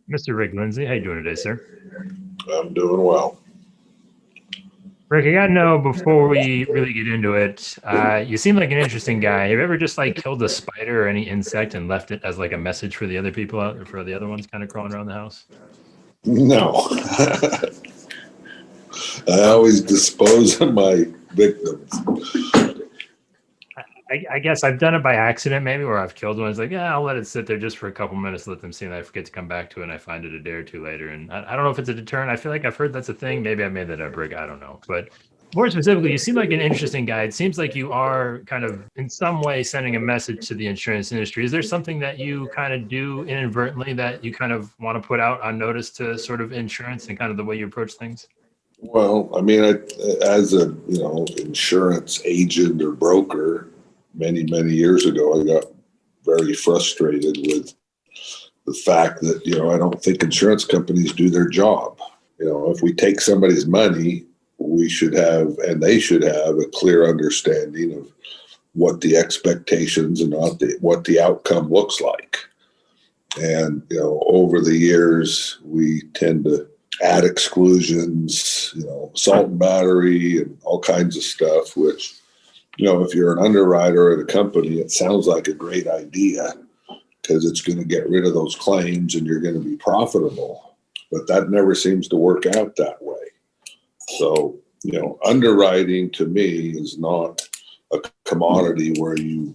Mr. Rick Lindsey, how you doing today, sir? I'm doing well. Rick, I gotta know before we really get into it, you seem like an interesting guy. Have you ever just like killed a spider or any insect and left it as like a message for the other people out, for the other ones kind of crawling around the house? No, I No? always dispose of my victims. I guess I've done it by accident, maybe, where I've killed one. It's like, yeah, I'll let it sit there just for a couple minutes, let them see, and I forget to come back to it, and I find it a day or two later. And I don't know if it's a deterrent. I feel like I've heard that's a thing. Maybe I made that up, Rick. I don't know. But more specifically, you seem like an interesting guy. It seems like you are kind of, in some way, sending a message to the insurance industry. Is there something that you kind of do inadvertently that you kind of want to put out on notice to sort of insurance and kind of the way you approach things? Well, I mean, as a insurance agent or broker, many years ago, I got very frustrated with the fact that I don't think insurance companies do their job. If we take somebody's money, we should have, and they should have, a clear understanding of what the expectations and what the outcome looks like. And over the years, we tend to add exclusions, assault and battery, and all kinds of stuff. Which, if you're an underwriter at a company, it sounds like a great idea because it's going to get rid of those claims and you're going to be profitable. But that never seems to work out that way. So, underwriting to me is not a commodity where you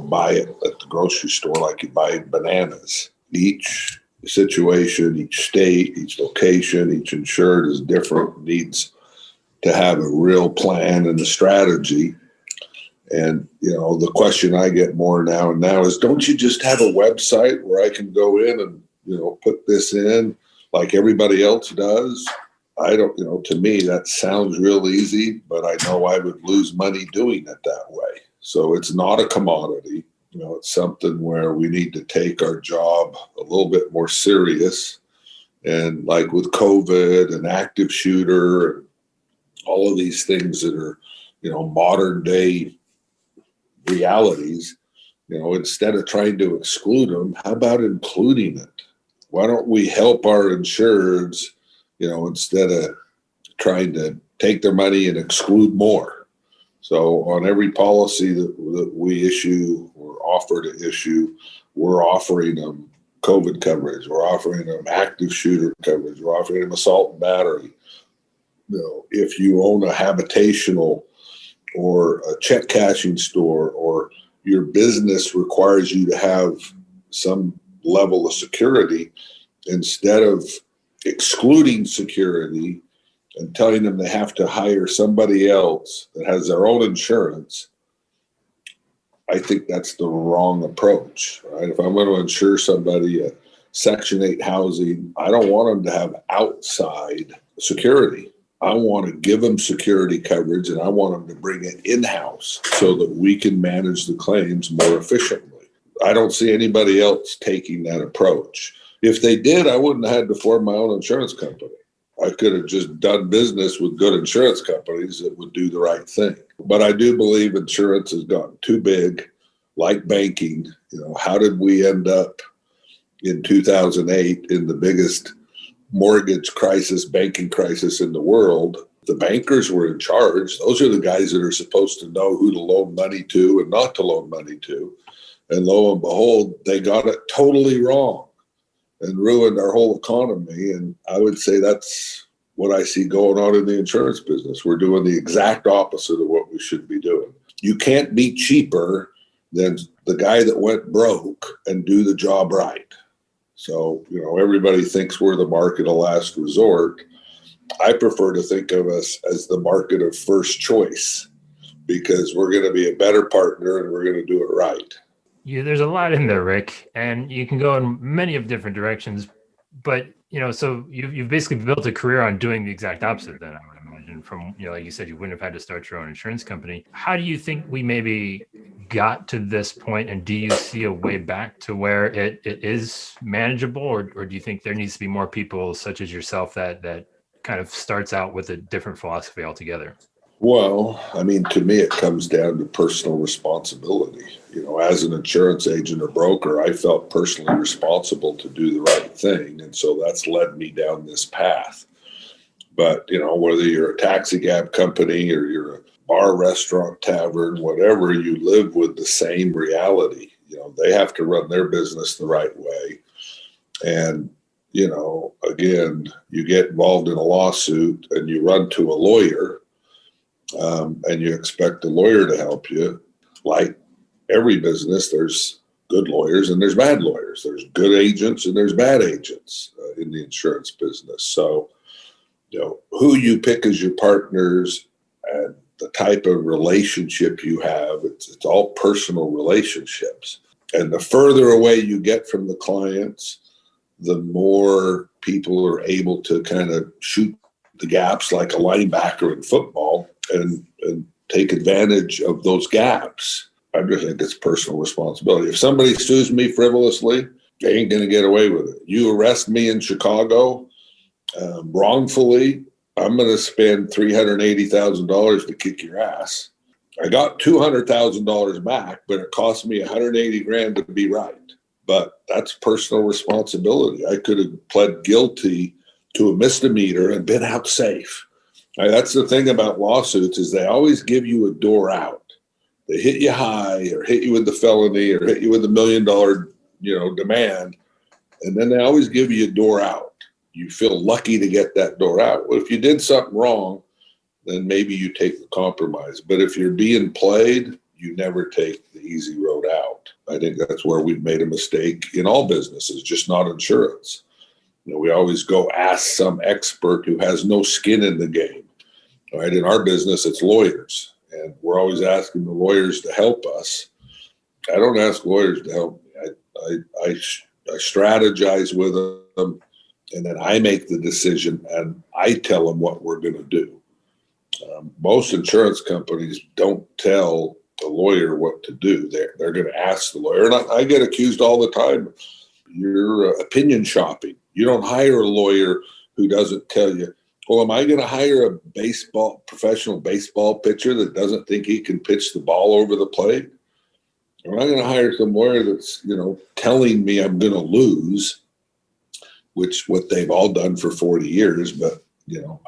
buy it at the grocery store like you buy bananas. Each situation, each state, each location, each insured is different, needs to have a real plan and a strategy. And, the question I get more now and now is, don't you just have a website where I can go in and, put this in like everybody else does? I don't, to me, that sounds real easy, but I know I would lose money doing it that way. So it's not a commodity. It's something where we need to take our job a little bit more serious. And like with COVID and active shooter, and all of these things that are, modern day realities, instead of trying to exclude them, how about including it? Why don't we help our insureds, instead of trying to take their money and exclude more? So on every policy that we issue or offer to issue, we're offering them COVID coverage. We're offering them active shooter coverage. We're offering them assault and battery. If you own a habitational or a check cashing store, or your business requires you to have some level of security, instead of excluding security and telling them they have to hire somebody else that has their own insurance, I think that's the wrong approach, right? If I'm going to insure somebody a Section 8 housing, I don't want them to have outside security. I want to give them security coverage, and I want them to bring it in-house so that we can manage the claims more efficiently. I don't see anybody else taking that approach. If they did, I wouldn't have had to form my own insurance company. I could have just done business with good insurance companies that would do the right thing. But I do believe insurance has gotten too big, like banking. How did we end up in 2008 in the biggest mortgage crisis, banking crisis in the world? The bankers were in charge. Those are the guys that are supposed to know who to loan money to and not to loan money to. And lo and behold, they got it totally wrong and ruined our whole economy. And I would say that's what I see going on in the insurance business. We're doing the exact opposite of what we should be doing. You can't be cheaper than the guy that went broke and do the job right. So, everybody thinks we're the market of last resort. I prefer to think of us as the market of first choice, because we're going to be a better partner and we're going to do it right. There's a lot in there, Rick, and you can go in many of different directions. But so you've basically built a career on doing the exact opposite. Then I would imagine, from like you said, you wouldn't have had to start your own insurance company. How do you think we maybe got to this point, and do you see a way back to where it is manageable, or do you think there needs to be more people such as yourself that kind of starts out with a different philosophy altogether? Well, I mean, to me, it comes down to personal responsibility. As an insurance agent or broker, I felt personally responsible to do the right thing. And so that's led me down this path. But, whether you're a taxi cab company or you're a bar, restaurant, tavern, whatever, you live with the same reality. They have to run their business the right way. And, again, you get involved in a lawsuit and you run to a lawyer, and you expect the lawyer to help you. Like every business, there's good lawyers and there's bad lawyers. There's good agents and there's bad agents in the insurance business. So, who you pick as your partners and the type of relationship you have, it's all personal relationships. And the further away you get from the clients, the more people are able to kind of shoot the gaps like a linebacker in football and take advantage of those gaps. I just think it's personal responsibility. If somebody sues me frivolously, they ain't going to get away with it. You arrest me in Chicago wrongfully, I'm going to spend $380,000 to kick your ass. I got $200,000 back, but it cost me $180,000 to be right. But that's personal responsibility. I could have pled guilty to a misdemeanor and been out safe. That's the thing about lawsuits is they always give you a door out. They hit you high or hit you with the felony or hit you with $1 million, demand. And then they always give you a door out. You feel lucky to get that door out. Well, if you did something wrong, then maybe you take the compromise. But if you're being played, you never take the easy road out. I think that's where we've made a mistake in all businesses, just not insurance. We always go ask some expert who has no skin in the game. Right? In our business, it's lawyers. And we're always asking the lawyers to help us. I don't ask lawyers to help me. I strategize with them, and then I make the decision, and I tell them what we're going to do. Most insurance companies don't tell the lawyer what to do. They're going to ask the lawyer. And I get accused all the time. You're opinion shopping. You don't hire a lawyer who doesn't tell you, well, am I going to hire a professional baseball pitcher that doesn't think he can pitch the ball over the plate? Am I going to hire some lawyer that's, telling me I'm going to lose, which what they've all done for 40 years. But,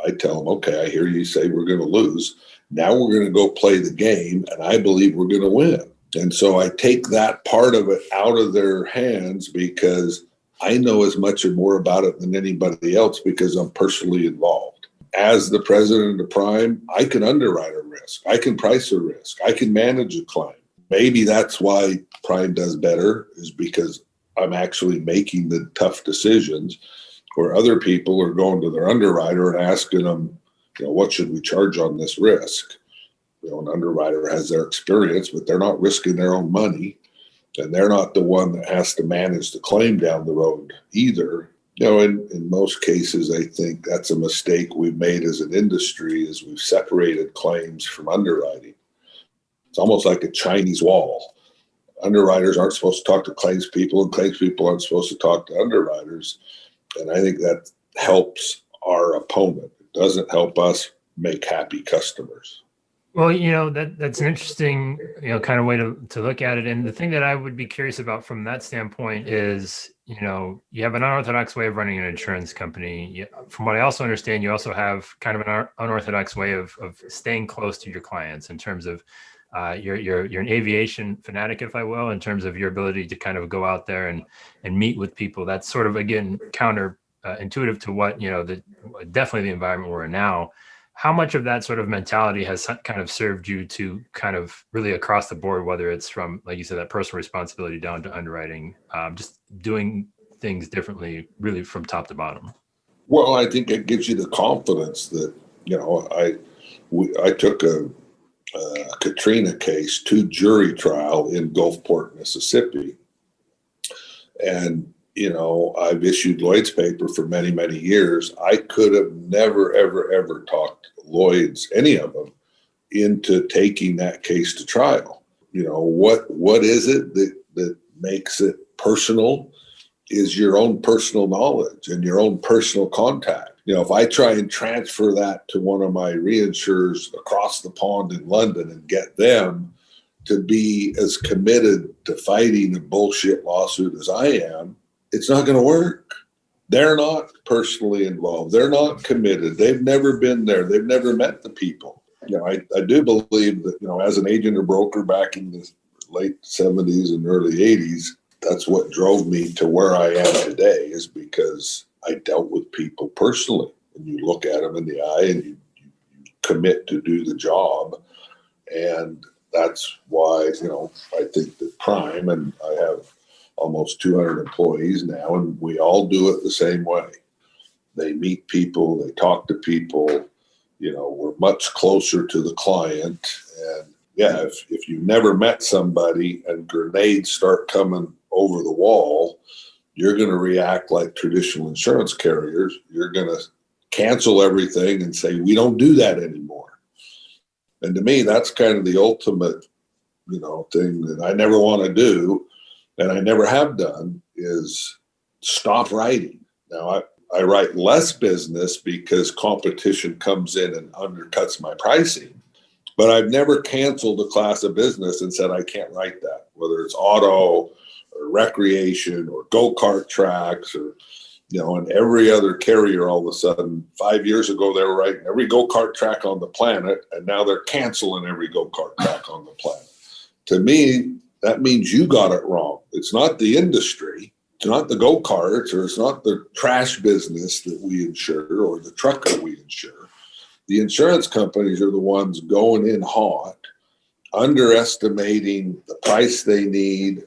I tell them, okay, I hear you say we're going to lose. Now we're going to go play the game, and I believe we're going to win. And so I take that part of it out of their hands because I know as much or more about it than anybody else because I'm personally involved. As the president of Prime, I can underwrite a risk. I can price a risk. I can manage a claim. Maybe that's why Prime does better, is because I'm actually making the tough decisions, where other people are going to their underwriter and asking them, what should we charge on this risk? An underwriter has their experience, but they're not risking their own money. And they're not the one that has to manage the claim down the road either. In most cases, I think that's a mistake we've made as an industry, is we've separated claims from underwriting. It's almost like a Chinese wall. Underwriters aren't supposed to talk to claims people, and claims people aren't supposed to talk to underwriters. And I think that helps our opponent. It doesn't help us make happy customers. Well, that's an interesting, kind of way to look at it. And the thing that I would be curious about from that standpoint is, you have an unorthodox way of running an insurance company. From what I also understand, you also have kind of an unorthodox way of staying close to your clients in terms of you're an aviation fanatic, if I will, in terms of your ability to kind of go out there and meet with people. That's sort of, again, counter intuitive to what, definitely the environment we're in now. How much of that sort of mentality has kind of served you to kind of really across the board, whether it's from, like you said, that personal responsibility down to underwriting, just doing things differently, really from top to bottom? Well, I think it gives you the confidence that, I took a Katrina case to jury trial in Gulfport, Mississippi. And, I've issued Lloyd's paper for many, many years. I could have never, ever, ever talked Lloyd's, any of them, into taking that case to trial. What is it that makes it personal is your own personal knowledge and your own personal contact. if I try and transfer that to one of my reinsurers across the pond in London and get them to be as committed to fighting a bullshit lawsuit as I am, it's not going to work. They're not personally involved. They're not committed. They've never been there. They've never met the people. I do believe that, as an agent or broker back in the late 70s and early 80s, that's what drove me to where I am today, is because I dealt with people personally. And you look at them in the eye and you commit to do the job. And that's why, I think that Prime, and I have almost 200 employees now, and we all do it the same way. They meet people, they talk to people, we're much closer to the client. And yeah, if you never met somebody and grenades start coming over the wall, you're going to react like traditional insurance carriers. You're going to cancel everything and say, we don't do that anymore. And to me, that's kind of the ultimate, thing that I never want to do, and I never have done, is stop writing. Now, I write less business because competition comes in and undercuts my pricing, but I've never canceled a class of business and said, I can't write that, whether it's auto or recreation or go-kart tracks or, and every other carrier. All of a sudden, 5 years ago, they were writing every go-kart track on the planet, and now they're canceling every go-kart track on the planet. To me, that means you got it wrong. It's not the industry. It's not the go-karts, or it's not the trash business that we insure or the trucker we insure. The insurance companies are the ones going in hot, underestimating the price they need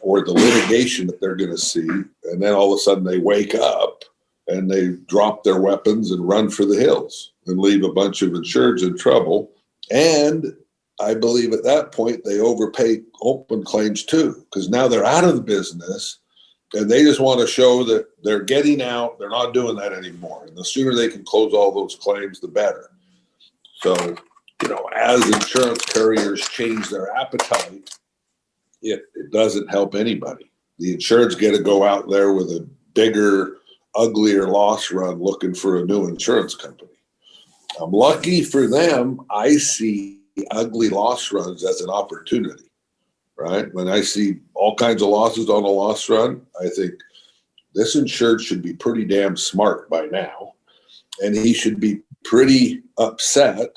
or the litigation that they're going to see. And then all of a sudden they wake up and they drop their weapons and run for the hills and leave a bunch of insureds in trouble. And I believe at that point they overpay open claims too, because now they're out of the business and they just want to show that they're getting out. They're not doing that anymore. And the sooner they can close all those claims, the better. So, as insurance carriers change their appetite, it doesn't help anybody. The insureds get to go out there with a bigger, uglier loss run looking for a new insurance company. I'm lucky for them. I see ugly loss runs as an opportunity, right? When I see all kinds of losses on a loss run, I think this insured should be pretty damn smart by now. And he should be pretty upset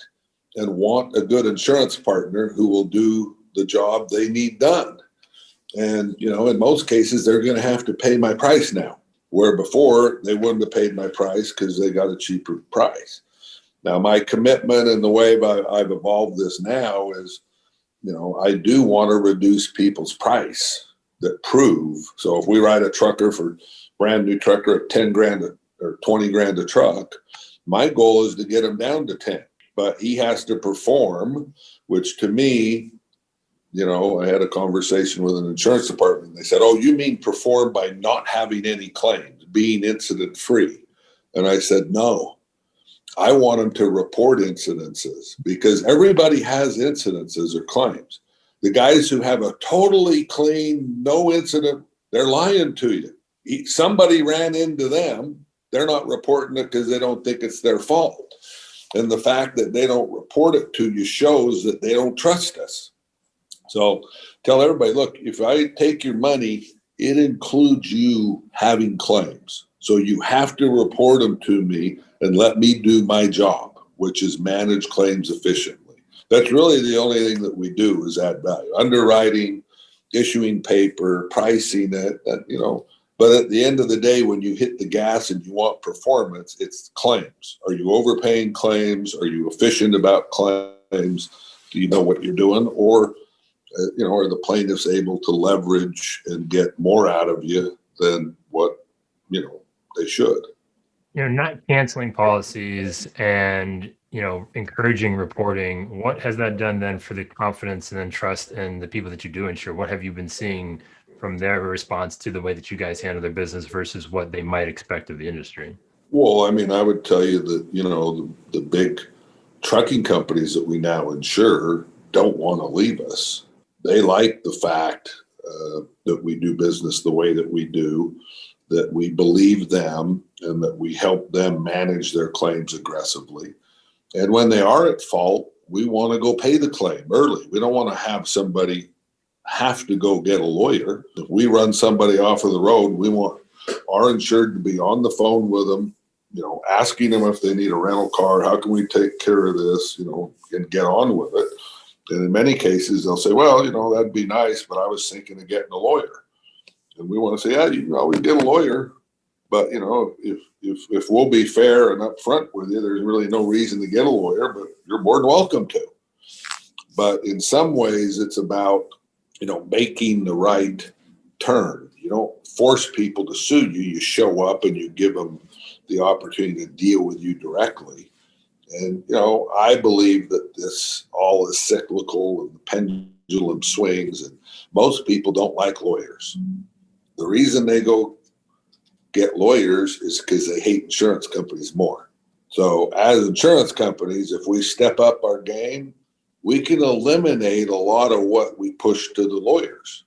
and want a good insurance partner who will do the job they need done. And, in most cases, they're going to have to pay my price now, where before they wouldn't have paid my price because they got a cheaper price. Now, my commitment and the way I've evolved this now is, I do want to reduce people's price that prove. So if we ride a trucker for brand new trucker at 10 grand or 20 grand a truck, my goal is to get him down to 10, but he has to perform, which to me, I had a conversation with an insurance department. They said, oh, you mean perform by not having any claims, being incident free? And I said, no, I want them to report incidences, because everybody has incidences or claims. The guys who have a totally clean, no incident, they're lying to you. Somebody ran into them. They're not reporting it because they don't think it's their fault. And the fact that they don't report it to you shows that they don't trust us. So tell everybody, look, if I take your money, it includes you having claims. So you have to report them to me and let me do my job, which is manage claims efficiently. That's really the only thing that we do is add value. Underwriting, issuing paper, pricing it, But at the end of the day, when you hit the gas and you want performance, it's claims. Are you overpaying claims? Are you efficient about claims? Do you know what you're doing? Or are the plaintiffs able to leverage and get more out of you than what, they should? Not canceling policies and, encouraging reporting. What has that done then for the confidence and then trust in the people that you do insure? What have you been seeing from their response to the way that you guys handle their business versus what they might expect of the industry? Well, I would tell you that, the big trucking companies that we now insure don't want to leave us. They like the fact that we do business the way that we do. that we believe them and that we help them manage their claims aggressively. And when they are at fault, we want to go pay the claim early. We don't want to have somebody have to go get a lawyer. If we run somebody off of the road, we want our insured to be on the phone with them, asking them if they need a rental car, how can we take care of this, and get on with it. And in many cases, they'll say, well, that'd be nice, but I was thinking of getting a lawyer. And we want to say, yeah, you can always get a lawyer. But, if we'll be fair and upfront with you, there's really no reason to get a lawyer, but you're more than welcome to. But in some ways, it's about, making the right turn. You don't force people to sue you. You show up and you give them the opportunity to deal with you directly. And, I believe that this all is cyclical and the pendulum swings, and most people don't like lawyers. The reason they go get lawyers is because they hate insurance companies more. So as insurance companies, if we step up our game, we can eliminate a lot of what we push to the lawyers.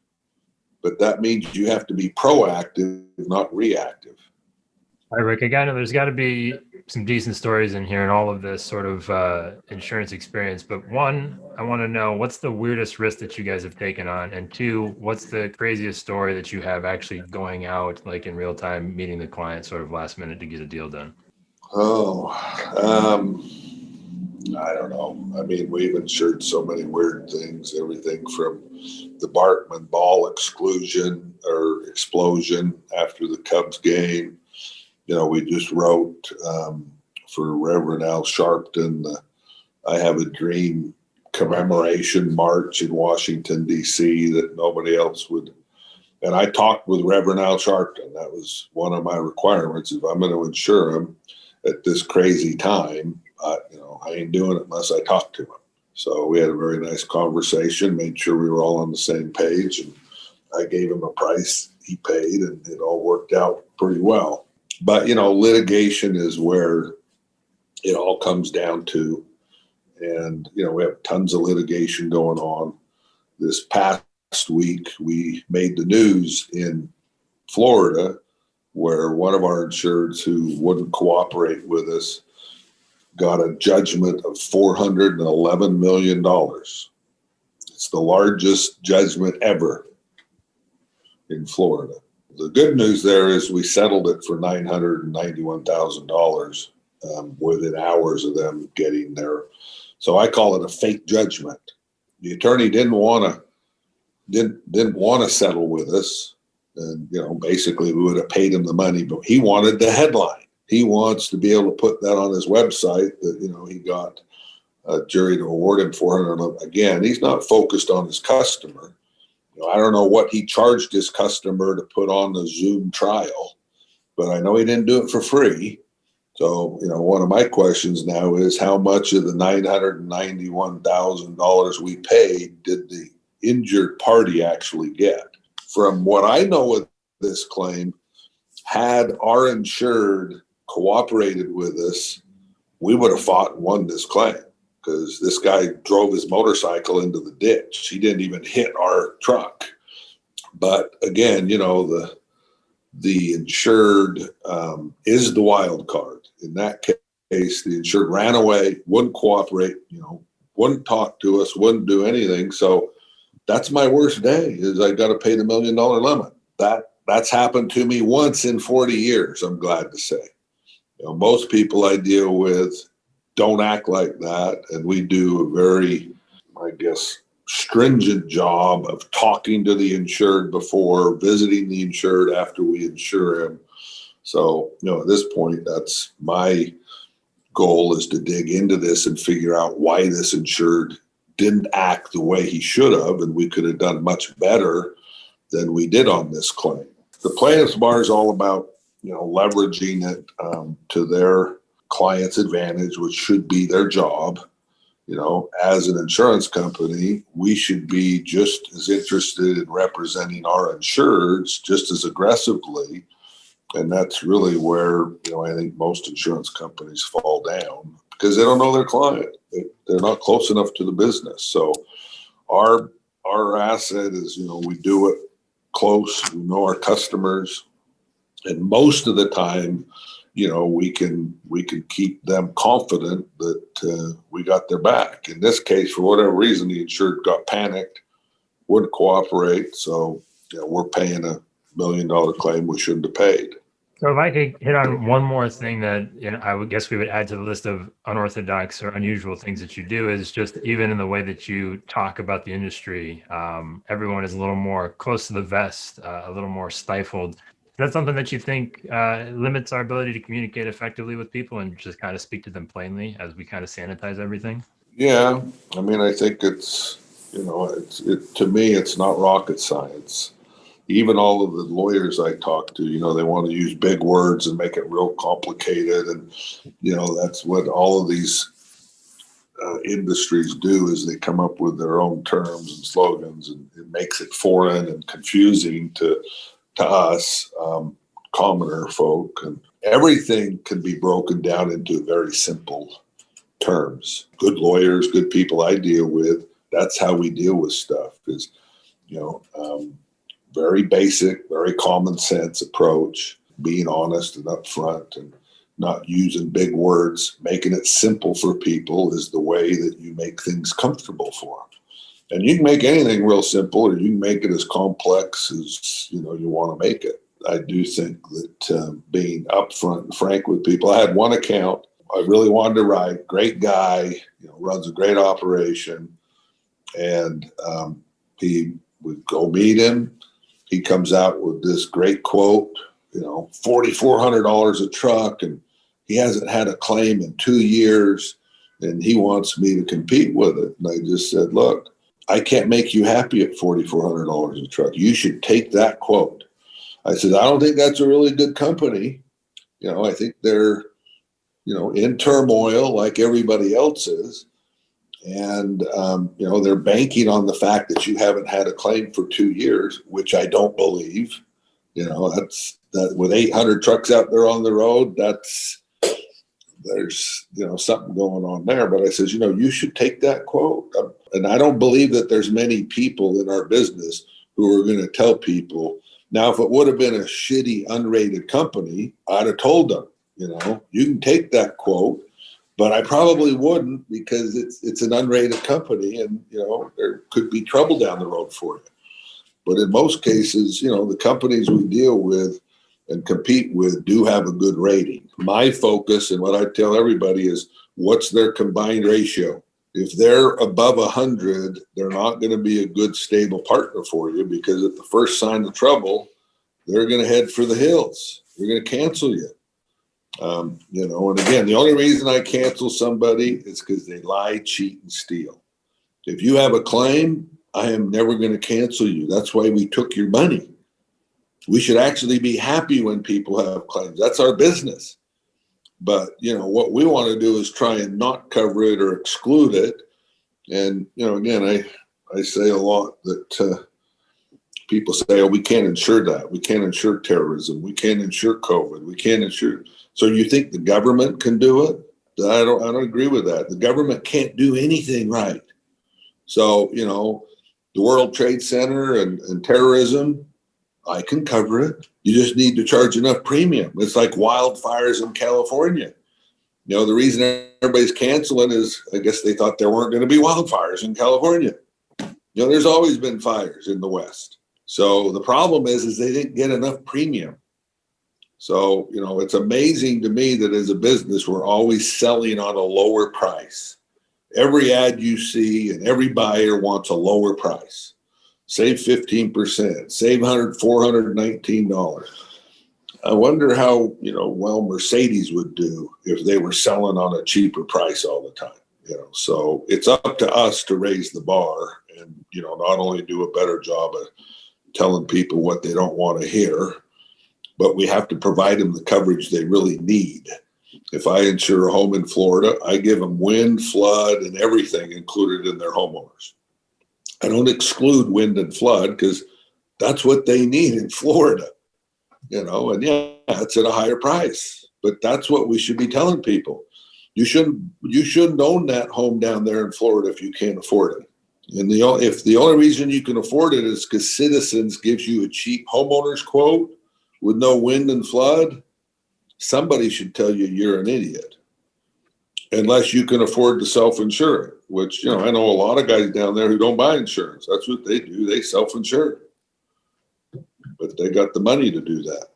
But that means you have to be proactive, not reactive. All right, Rick, there's got to be some decent stories in here and all of this sort of insurance experience. But one, I want to know, what's the weirdest risk that you guys have taken on? And two, what's the craziest story that you have actually going out, like in real time, meeting the client sort of last minute to get a deal done? I don't know. I mean, we've insured so many weird things, everything from the Bartman ball exclusion or explosion after the Cubs game. We just wrote for Reverend Al Sharpton, I Have a Dream commemoration march in Washington, D.C. that nobody else would. And I talked with Reverend Al Sharpton. That was one of my requirements. If I'm going to insure him at this crazy time, I ain't doing it unless I talk to him. So we had a very nice conversation, made sure we were all on the same page, and I gave him a price, he paid, and it all worked out pretty well. But, litigation is where it all comes down to. And, we have tons of litigation going on. This past week, we made the news in Florida where one of our insureds who wouldn't cooperate with us got a judgment of $411 million. It's the largest judgment ever in Florida. The good news there is we settled it for $991,000 within hours of them getting there. So I call it a fake judgment. The attorney didn't want to settle with us, and basically we would have paid him the money, but he wanted the headline. He wants to be able to put that on his website that he got a jury to award him $400. Again, he's not focused on his customer. I don't know what he charged his customer to put on the Zoom trial, but I know he didn't do it for free. So, one of my questions now is how much of the $991,000 we paid did the injured party actually get? From what I know of this claim, had our insured cooperated with us, we would have fought and won this claim, because this guy drove his motorcycle into the ditch. He didn't even hit our truck. But again, the insured is the wild card. In that case, the insured ran away, wouldn't cooperate, wouldn't talk to us, wouldn't do anything. So that's my worst day, is I got to pay the $1 million limit. That's happened to me once in 40 years, I'm glad to say. Most people I deal with don't act like that, and we do a very, stringent job of talking to the insured before, visiting the insured after we insure him. So, at this point, that's my goal, is to dig into this and figure out why this insured didn't act the way he should have, and we could have done much better than we did on this claim. The plaintiff's bar is all about, leveraging it to their client's advantage, which should be their job. As an insurance company, we should be just as interested in representing our insureds just as aggressively. And that's really where, I think most insurance companies fall down, because they don't know their client. They're not close enough to the business. So our asset is, we do it close. We know our customers. And most of the time, we can keep them confident that we got their back. In this case, for whatever reason, the insured got panicked, wouldn't cooperate. So we're paying $1 million claim we shouldn't have paid. So if I could hit on one more thing that I would guess we would add to the list of unorthodox or unusual things that you do is just even in the way that you talk about the industry, everyone is a little more close to the vest, a little more stifled. Is that something that you think limits our ability to communicate effectively with people and just kind of speak to them plainly as we kind of sanitize everything? Yeah, I mean, I think it's to me, it's not rocket science. Even all of the lawyers I talk to, they want to use big words and make it real complicated. And, that's what all of these industries do is they come up with their own terms and slogans, and it makes it foreign and confusing to us, commoner folk. And everything can be broken down into very simple terms. Good lawyers, good people I deal with, that's how we deal with stuff is, very basic, very common sense approach, being honest and upfront and not using big words, making it simple for people is the way that you make things comfortable for them. And you can make anything real simple, or you can make it as complex as you want to make it. I do think that being upfront and frank with people. I had one account I really wanted to write, great guy, runs a great operation, and he would go meet him. He comes out with this great quote, $4,400 a truck, and he hasn't had a claim in 2 years, and he wants me to compete with it. And I just said, look, I can't make you happy at $4,400 a truck. You should take that quote. I said, I don't think that's a really good company. I think they're, in turmoil like everybody else is. And, they're banking on the fact that you haven't had a claim for 2 years, which I don't believe. That's that with 800 trucks out there on the road, there's, something going on there. But I says, you should take that quote. And I don't believe that there's many people in our business who are going to tell people. Now, if it would have been a shitty, unrated company, I'd have told them, you can take that quote. But I probably wouldn't, because it's an unrated company, and there could be trouble down the road for you. But in most cases, the companies we deal with and compete with do have a good rating. My focus and what I tell everybody is, what's their combined ratio? If they're above 100, they're not going to be a good, stable partner for you, because at the first sign of trouble, they're going to head for the hills. They're going to cancel you. And again, the only reason I cancel somebody is because they lie, cheat, and steal. If you have a claim, I am never going to cancel you. That's why we took your money. We should actually be happy when people have claims. That's our business. But, what we want to do is try and not cover it or exclude it. And, again, I say a lot that people say, oh, we can't insure that. We can't insure terrorism. We can't insure COVID. We can't insure. So you think the government can do it? I don't agree with that. The government can't do anything right. So, the World Trade Center and terrorism, I can cover it. You just need to charge enough premium. It's like wildfires in California. The reason everybody's canceling is, I guess they thought there weren't going to be wildfires in California. There's always been fires in the West. So the problem is they didn't get enough premium. So, it's amazing to me that as a business, we're always selling on a lower price. Every ad you see and every buyer wants a lower price. Save 15%, save $419. I wonder how, well, Mercedes would do if they were selling on a cheaper price all the time. So it's up to us to raise the bar and, not only do a better job of telling people what they don't want to hear, but we have to provide them the coverage they really need. If I insure a home in Florida, I give them wind, flood, and everything included in their homeowners. I don't exclude wind and flood because that's what they need in Florida, and yeah, it's at a higher price, but that's what we should be telling people. You shouldn't own that home down there in Florida if you can't afford it. And if the only reason you can afford it is because Citizens gives you a cheap homeowner's quote, with no wind and flood, somebody should tell you you're an idiot. Unless you can afford to self-insure it, which, I know a lot of guys down there who don't buy insurance. That's what they do. They self-insure. But they got the money to do that.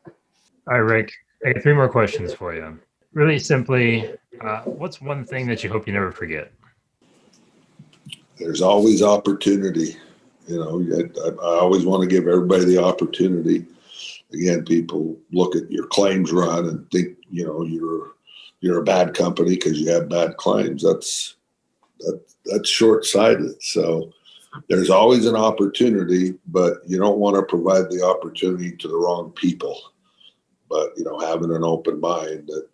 All right, Rick, I got 3 more questions for you. Really simply, what's one thing that you hope you never forget? There's always opportunity. I always want to give everybody the opportunity. Again, people look at your claims run and think, you're a bad company because you have bad claims. That's short-sighted. So there's always an opportunity, but you don't want to provide the opportunity to the wrong people. But, having an open mind that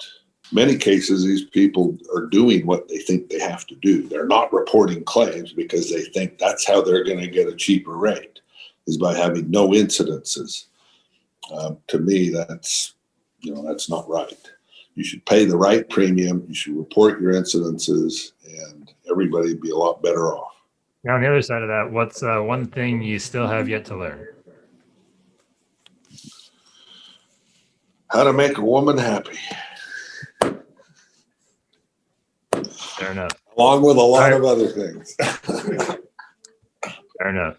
many cases, these people are doing what they think they have to do. They're not reporting claims because they think that's how they're going to get a cheaper rate, is by having no incidences. To me, that's not right. You should pay the right premium. You should report your incidences, and everybody would be a lot better off. Now, on the other side of that, what's one thing you still have yet to learn? How to make a woman happy. Fair enough. Along with a lot of other things. Fair enough.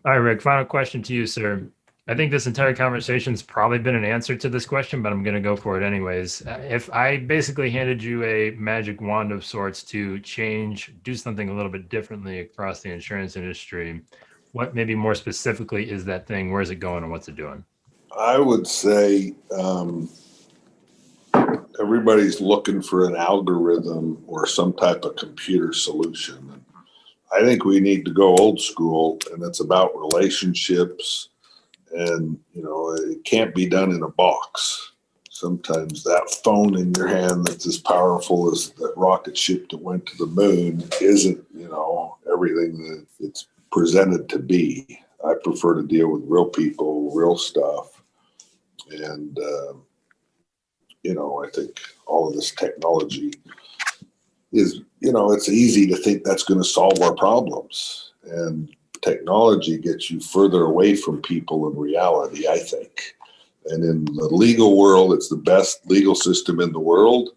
All right, Rick, final question to you, sir. I think this entire conversation's probably been an answer to this question, but I'm going to go for it anyways. If I basically handed you a magic wand of sorts to do something a little bit differently across the insurance industry, what maybe more specifically is that thing? Where's it going and what's it doing? I would say everybody's looking for an algorithm or some type of computer solution. I think we need to go old school, and it's about relationships. And, it can't be done in a box. Sometimes that phone in your hand that's as powerful as that rocket ship that went to the moon isn't, everything that it's presented to be. I prefer to deal with real people, real stuff. And, I think all of this technology is, it's easy to think that's going to solve our problems. And technology gets you further away from people in reality, I think. And in the legal world, it's the best legal system in the world,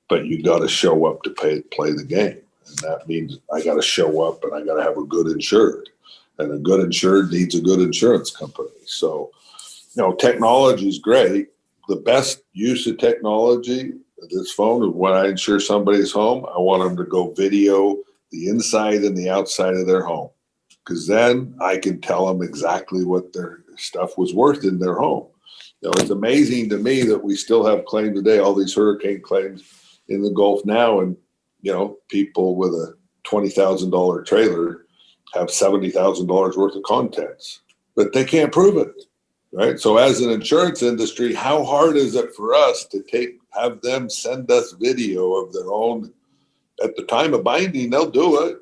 but you got to show up to play the game. And that means I got to show up and I got to have a good insured. And a good insured needs a good insurance company. So, technology is great. The best use of technology, this phone, is when I insure somebody's home, I want them to go video the inside and the outside of their home. Because then I can tell them exactly what their stuff was worth in their home. It's amazing to me that we still have claims today, all these hurricane claims in the Gulf now, and people with a $20,000 trailer have $70,000 worth of contents, but they can't prove it, right? So as an insurance industry, how hard is it for us to have them send us video of their own? At the time of binding, they'll do it.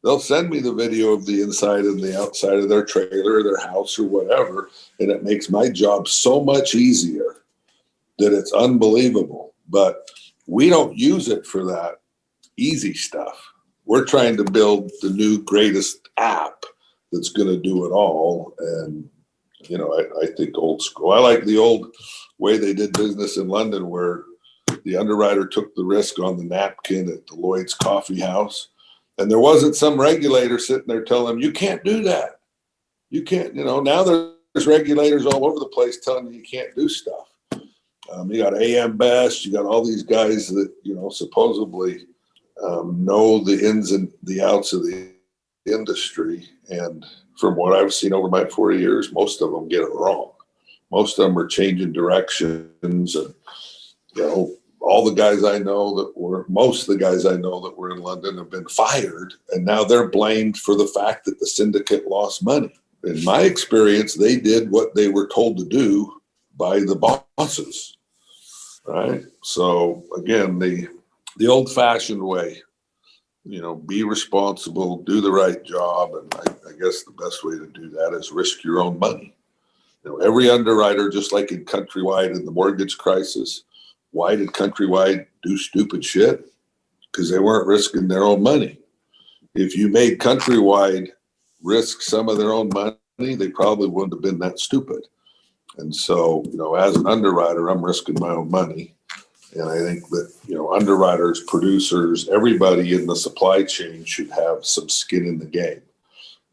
They'll send me the video of the inside and the outside of their trailer or their house or whatever. And it makes my job so much easier that it's unbelievable. But we don't use it for that easy stuff. We're trying to build the new greatest app that's going to do it all. And, I think old school. I like the old way they did business in London, where the underwriter took the risk on the napkin at the Lloyd's Coffee House. And there wasn't some regulator sitting there telling them, you can't do that. You can't, now there's regulators all over the place telling you can't do stuff. You got AM Best, you got all these guys that, supposedly know the ins and the outs of the industry. And from what I've seen over my 40 years, most of them get it wrong. Most of them are changing directions. And, most of the guys I know that were in London have been fired, and now they're blamed for the fact that the syndicate lost money. In my experience, they did what they were told to do by the bosses, right? So again, the old-fashioned way, be responsible, do the right job, and I guess the best way to do that is risk your own money. Every underwriter, just like in Countrywide in the mortgage crisis, why did Countrywide do stupid shit? Because they weren't risking their own money. If you made Countrywide risk some of their own money, they probably wouldn't have been that stupid. And so, as an underwriter, I'm risking my own money. And I think that, underwriters, producers, everybody in the supply chain should have some skin in the game.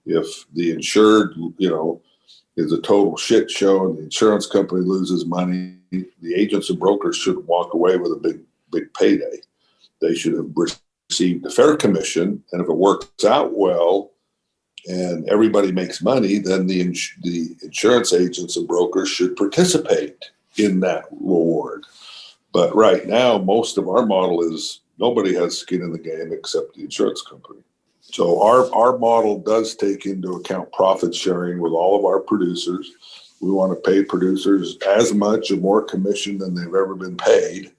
If the insured, is a total shit show and the insurance company loses money, the agents and brokers shouldn't walk away with a big payday. They should have received a fair commission. And if it works out well and everybody makes money, then the insurance agents and brokers should participate in that reward. But right now, most of our model is nobody has skin in the game except the insurance company. So our model does take into account profit sharing with all of our producers. We want to pay producers as much or more commission than they've ever been paid.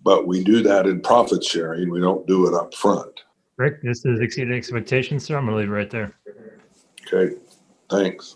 But we do that in profit sharing. We don't do it up front. Rick, this is exceeding expectations, sir. I'm going to leave it right there. Okay, thanks.